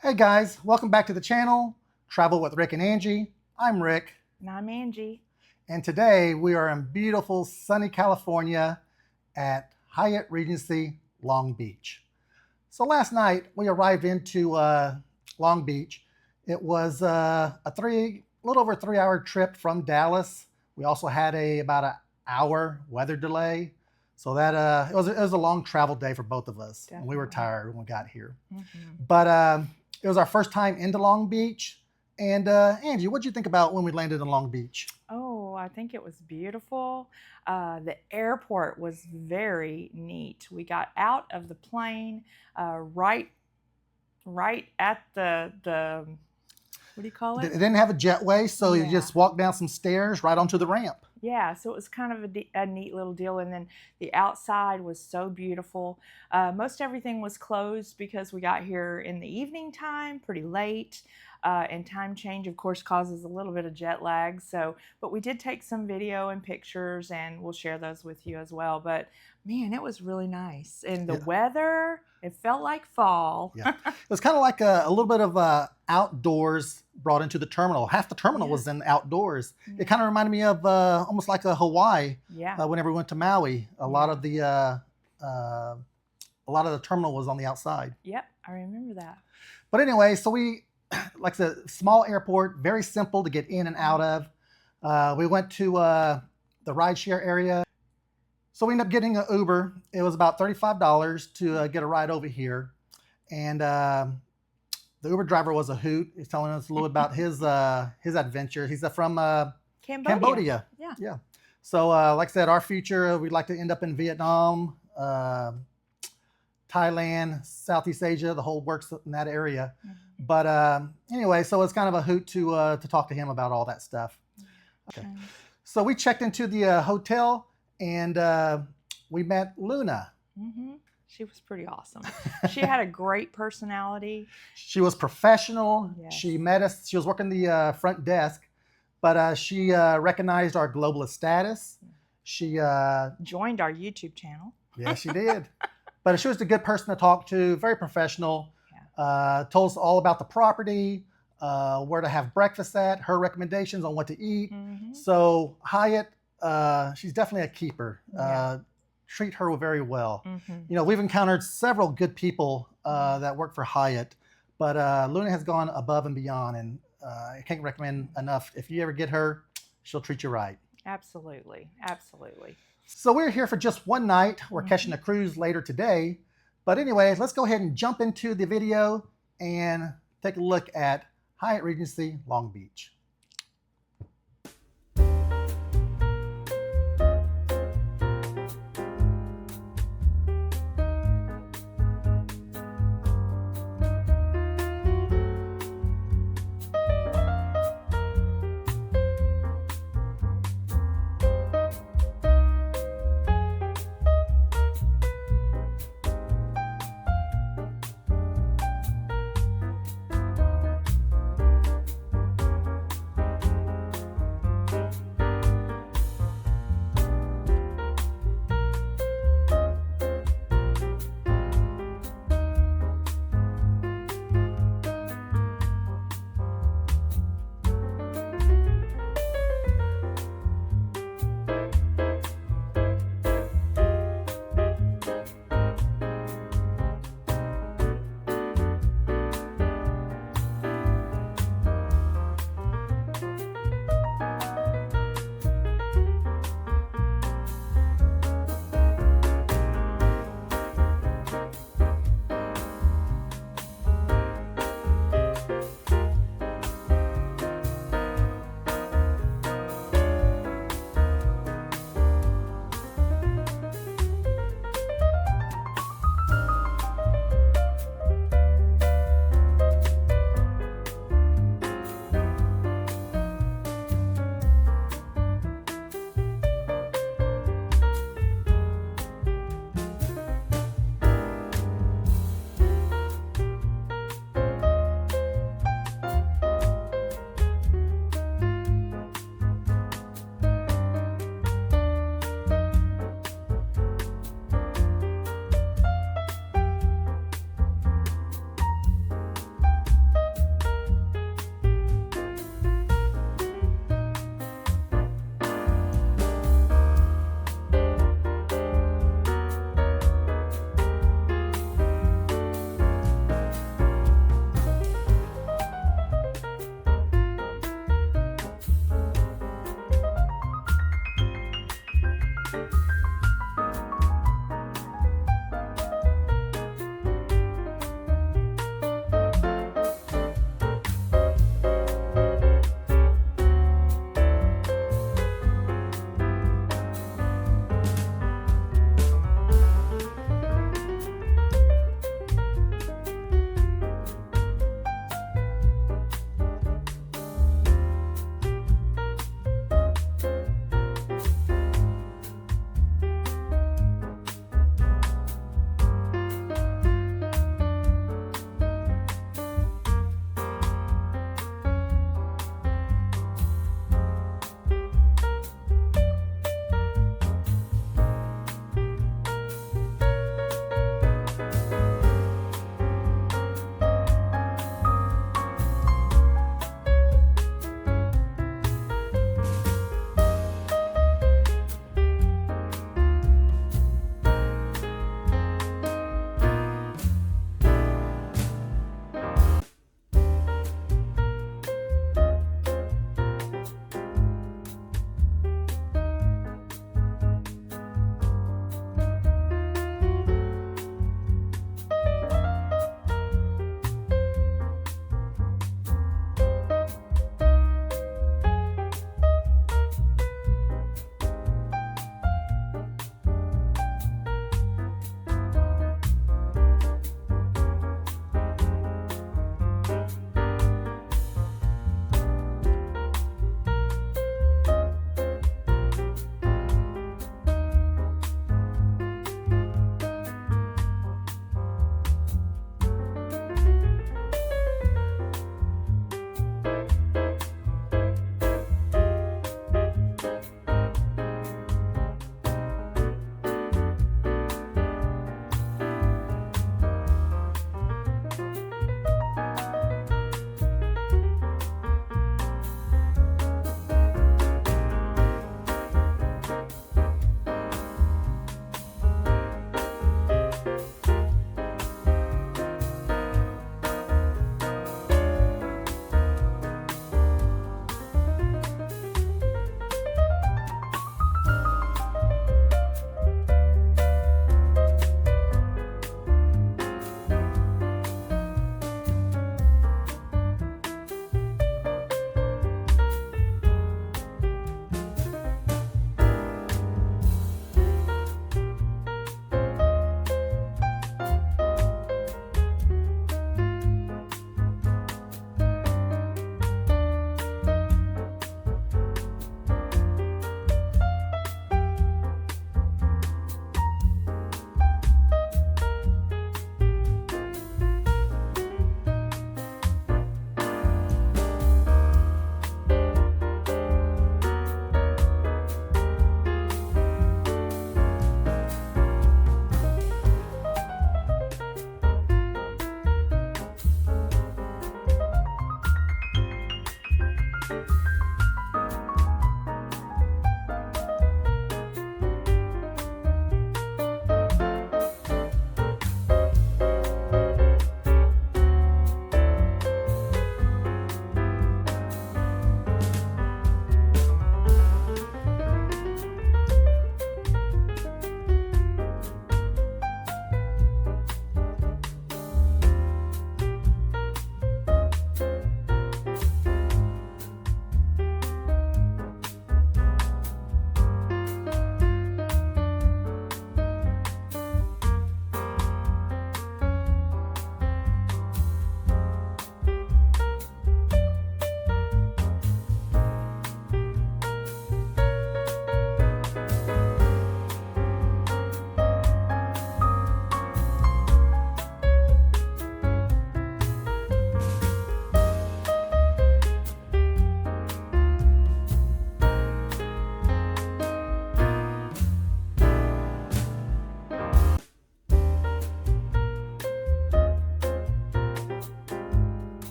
Hey guys, welcome back to the channel, Travel with Rick and Angie. I'm Rick. And I'm Angie. And today we are in beautiful sunny California at Hyatt Regency Long Beach. So last night we arrived into Long Beach. It was a little over 3 hour trip from Dallas. We also had about an hour weather delay. So that it was a long travel day for both of us. And we were tired when we got here. But it was our first time into Long Beach. And Angie, what did you think about when we landed in Long Beach? Oh, I think it was beautiful. The airport was very neat. We got out of the plane right at the what do you call it? It didn't have a jetway, so you just walked down some stairs right onto the ramp. Yeah, so it was kind of a neat little deal. And then the outside was so beautiful. Most everything was closed because we got here in the evening time, pretty late. And time change, of course, causes a little bit of jet lag. But we did take some video and pictures, and we'll share those with you as well. But man, it was really nice. And the weather, it felt like fall. Yeah, it was kind of like a little bit of outdoors brought into the terminal. Half the terminal was in outdoors. It kind of reminded me of almost like a Hawaii. Whenever we went to Maui, a lot of the terminal was on the outside. Yep, I remember that. But anyway, so we, like I said, small airport, very simple to get in and out of. We went to the rideshare area. So we ended up getting an Uber. It was about $35 to get a ride over here. And the Uber driver was a hoot. He's telling us a little about his adventure. He's from Cambodia. Yeah. So like I said, our future, we'd like to end up in Vietnam, Thailand, Southeast Asia, the whole works in that area. But anyway, so it's kind of a hoot to talk to him about all that stuff. Okay. So we checked into the hotel and we met Luna. She was pretty awesome. She had a great personality. She was professional. Yes. She met us. She was working the front desk, but she recognized our globalist status. She joined our YouTube channel. Yeah, she did. But she was a good person to talk to, very professional. Told us all about the property, where to have breakfast at, her recommendations on what to eat. So Hyatt, she's definitely a keeper. Treat her very well. You know, we've encountered several good people that work for Hyatt, but Luna has gone above and beyond, and I can't recommend enough. If you ever get her, she'll treat you right. Absolutely, absolutely. So we're here for just one night. We're catching a cruise later today. But anyway, let's go ahead and jump into the video and take a look at Hyatt Regency Long Beach.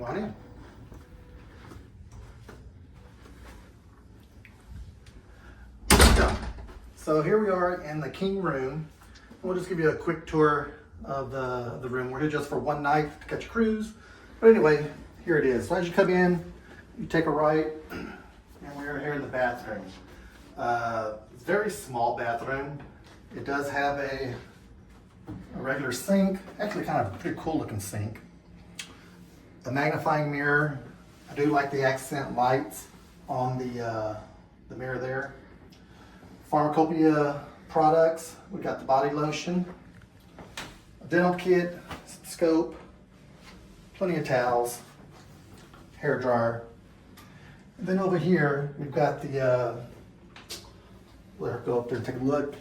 Come on in. So here we are in the king room. We'll just give you a quick tour of the room. We're here just for one night to catch a cruise. But anyway, here it is. So as you come in, you take a right, and we're here in the bathroom. It's a very small bathroom. It does have a regular sink, actually kind of pretty cool looking sink. A magnifying mirror. I do like the accent lights on the mirror there. Pharmacopoeia products. We got the body lotion, a dental kit, scope, plenty of towels, hair dryer. And then over here we've got the. Let her go up there and take a look.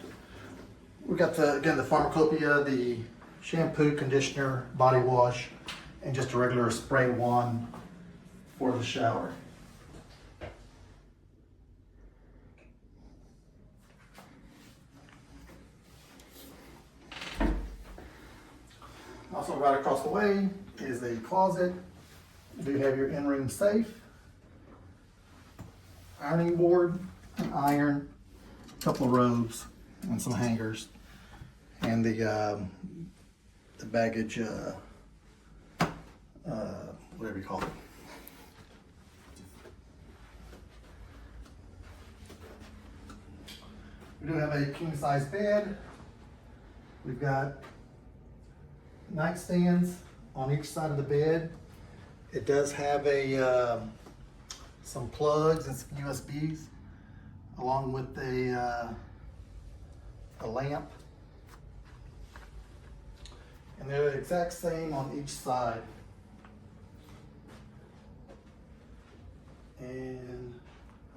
We got the pharmacopoeia, the shampoo, conditioner, body wash, and just a regular spray wand for the shower. Also right across the way is a closet. You do have your in-room safe, ironing board, an iron, a couple of robes, and some hangers, and the baggage, whatever you call it. We do have a king-size bed. We've got nightstands on each side of the bed. It does have some plugs and some USBs, along with a lamp. And they're the exact same on each side. And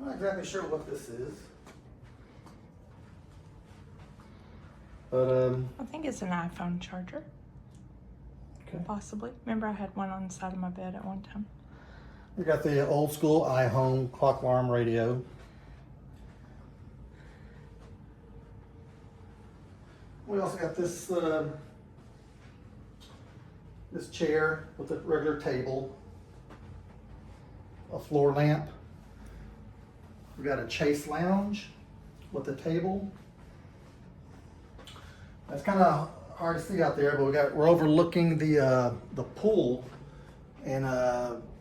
I'm not exactly sure what this is. But I think it's an iPhone charger. okay. Possibly. Remember I had one on the side of my bed at one time. We got the old school iHome clock alarm radio. We also got this this chair with a regular table, a floor lamp. We got a chase lounge with a table. It's kind of hard to see out there, but we're overlooking the pool, and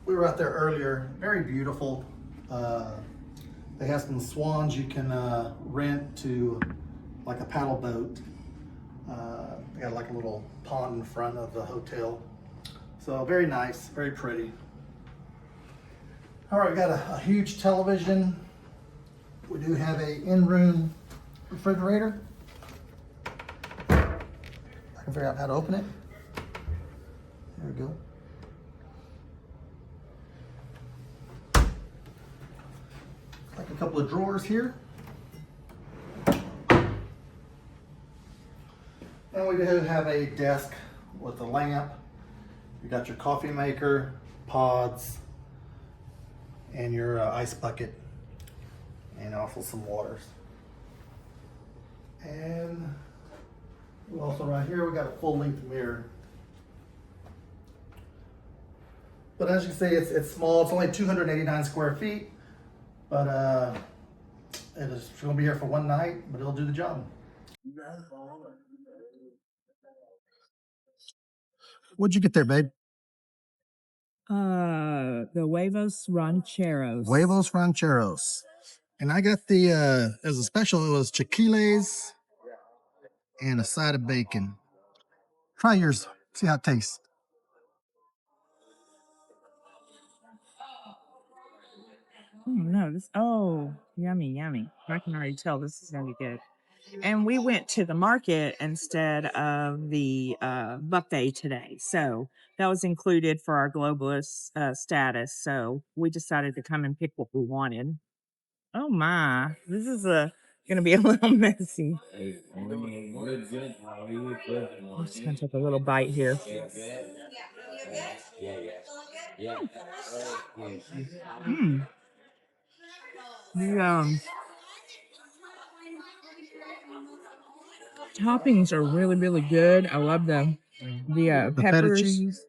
we were out there earlier. Very beautiful. They have some swans you can rent to, like a paddle boat. They got like a little pond in front of the hotel. So very nice, very pretty. All right, we got a huge television. We do have a in-room refrigerator. I can figure out how to open it. There we go. Like a couple of drawers here. And we do have a desk with a lamp. You got your coffee maker, pods, and your ice bucket, and also some waters. And also right here, we got a full-length mirror. But as you can see, it's small. It's only 289 square feet, but it's going to be here for one night, but it'll do the job. What'd you get there, babe? The huevos rancheros. Huevos rancheros. And I got the, as a special, it was chiquiles and a side of bacon. Try yours, see how it tastes. Oh no, yummy, yummy. I can already tell this is gonna be good. And we went to the market instead of the buffet today. So that was included for our globalist status. So we decided to come and pick what we wanted. Oh my, this is gonna be a little messy. I'm just gonna take a little bite here. Mm. The toppings are really, really good. I love the The feta peppers. cheese.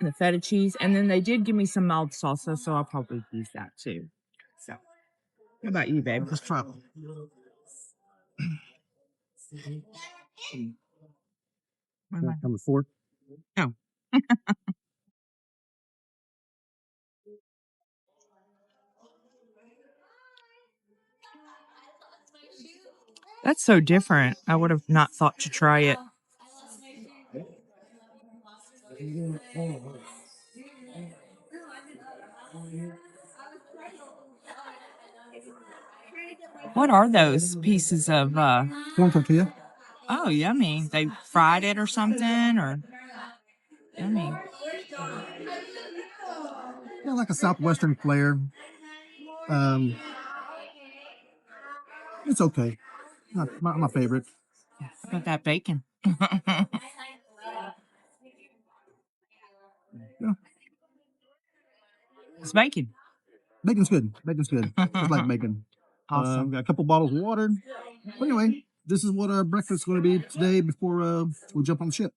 and the feta cheese. And then they did give me some mild salsa, so I'll probably use that too. So, how about you, babe? Let's try. What am I- Number 4. Oh, that's so different. I would have not thought to try it. What are those pieces of Corn tortilla. oh, yummy. They fried it or something or yummy. Yeah, like a southwestern flair. Um, it's okay. Not my favorite. How about that bacon? Yeah, It's bacon. bacon's good. Bacon's good. Just like bacon. Awesome. Got a couple bottles of water. But anyway, this is what our breakfast is going to be today before we jump on the ship.